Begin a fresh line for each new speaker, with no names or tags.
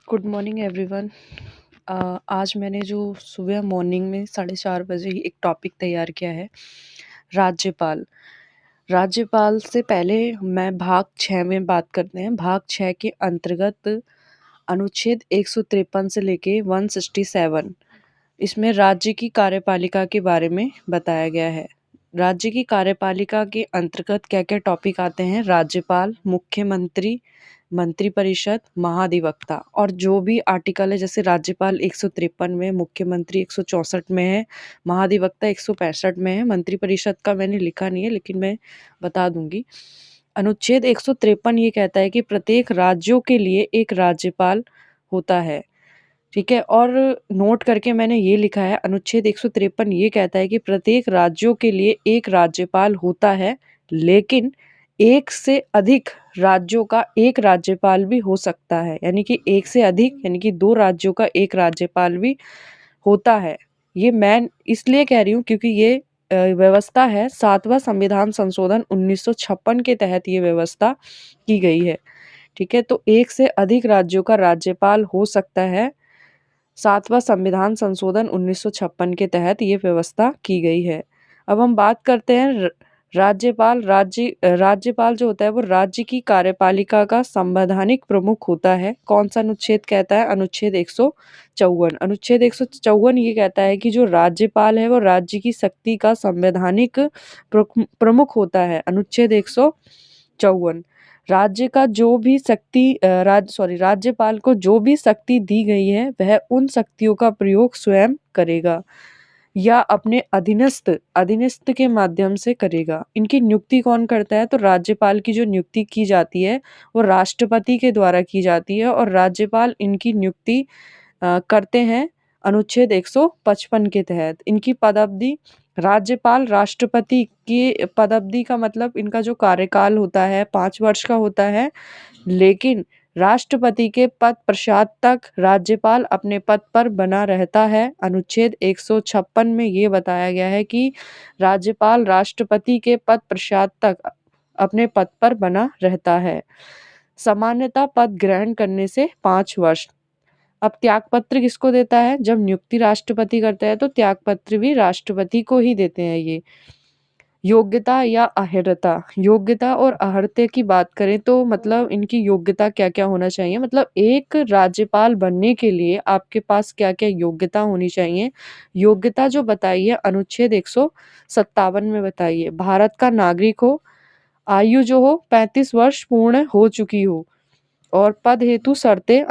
Good morning everyone. आज मैंने जो सुबह मॉर्निंग में 4:30 बजे ही एक टॉपिक तैयार किया है, राज्यपाल। राज्यपाल से पहले मैं भाग 6 में बात करते हैं। भाग 6 के अंतर्गत अनुच्छेद 153 से लेके 167 इसमें राज्य की कार्यपालिका के बारे में बताया गया है। राज्य की कार्यपालिका के अंतर्गत क्या-क्या टॉपिक आते हैं? राज्यपाल, मुख्यमंत्री, मंत्रिपरिषद, महाधिवक्ता और जो भी आर्टिकल है, जैसे राज्यपाल 153 में, मुख्यमंत्री 164 में है, महाधिवक्ता 165 में है। मंत्रिपरिषद का मैंने लिखा नहीं है लेकिन मैं बता दूंगी। अनुच्छेद 153 ये कहता है कि प्रत्येक राज्यों के लिए एक राज्यपाल होता है। ठीक है, और नोट करके मैंने ये लिखा है, अनुच्छेद 153 ये कहता है कि प्रत्येक राज्यों के लिए एक राज्यपाल होता है, लेकिन एक से अधिक राज्यों का एक राज्यपाल भी हो सकता है। यानी कि एक से अधिक यानी कि 2 राज्यों का एक राज्यपाल भी होता है। ये मैं इसलिए कह रही हूँ क्योंकि ये व्यवस्था है 7वां संविधान संशोधन 1956 के तहत ये व्यवस्था की गई है। ठीक है, तो एक से अधिक राज्यों का राज्यपाल हो सकता है। 7वां संविधान संशोधन 1956 के तहत ये व्यवस्था की गई है। अब हम बात करते हैं राज्यपाल। राज्यपाल जो होता है वो राज्य की कार्यपालिका का संवैधानिक प्रमुख होता है। कौन सा अनुच्छेद कहता है? अनुच्छेद 154। अनुच्छेद 154 ये कहता है कि जो राज्यपाल है वो राज्य की शक्ति का संवैधानिक प्रमुख होता है। अनुच्छेद 154 राज्य का जो भी शक्ति राज्यपाल को जो भी शक्ति दी गई है वह उन शक्तियों का प्रयोग स्वयं करेगा या अपने अधीनस्थ के माध्यम से करेगा। इनकी नियुक्ति कौन करता है? तो राज्यपाल की जो नियुक्ति की जाती है वो राष्ट्रपति के द्वारा की जाती है और राज्यपाल इनकी नियुक्ति करते हैं अनुच्छेद 155 के तहत। इनकी पदावधि, राज्यपाल राष्ट्रपति की पदावधि का मतलब इनका जो कार्यकाल होता है 5 वर्ष का होता है, लेकिन राष्ट्रपति के पद प्रसाद तक राज्यपाल अपने पद पर बना रहता है। अनुच्छेद 156 में ये बताया गया है कि राज्यपाल राष्ट्रपति के पद प्रसाद तक अपने पद पर बना रहता है। सामान्यतः पद ग्रहण करने से 5 वर्ष। अब त्यागपत्र किसको देता है? जब नियुक्ति राष्ट्रपति करता है तो त्यागपत्र भी राष्ट्रपति को ही देते हैं ये। योग्यता या अहर्ता, योग्यता और अहर्ता की बात करें तो मतलब इनकी योग्यता क्या-क्या होना चाहिए, मतलब एक राज्यपाल बनने के लिए आपके पास क्या-क्या योग्यता होनी चाहिए। योग्यता जो बताई है अनुच्छेद 157 में बताई है। भारत का नागरिक हो, आयु जो हो 35 वर्ष पूर्ण हो चुकी हो और पद हेतु शर्तें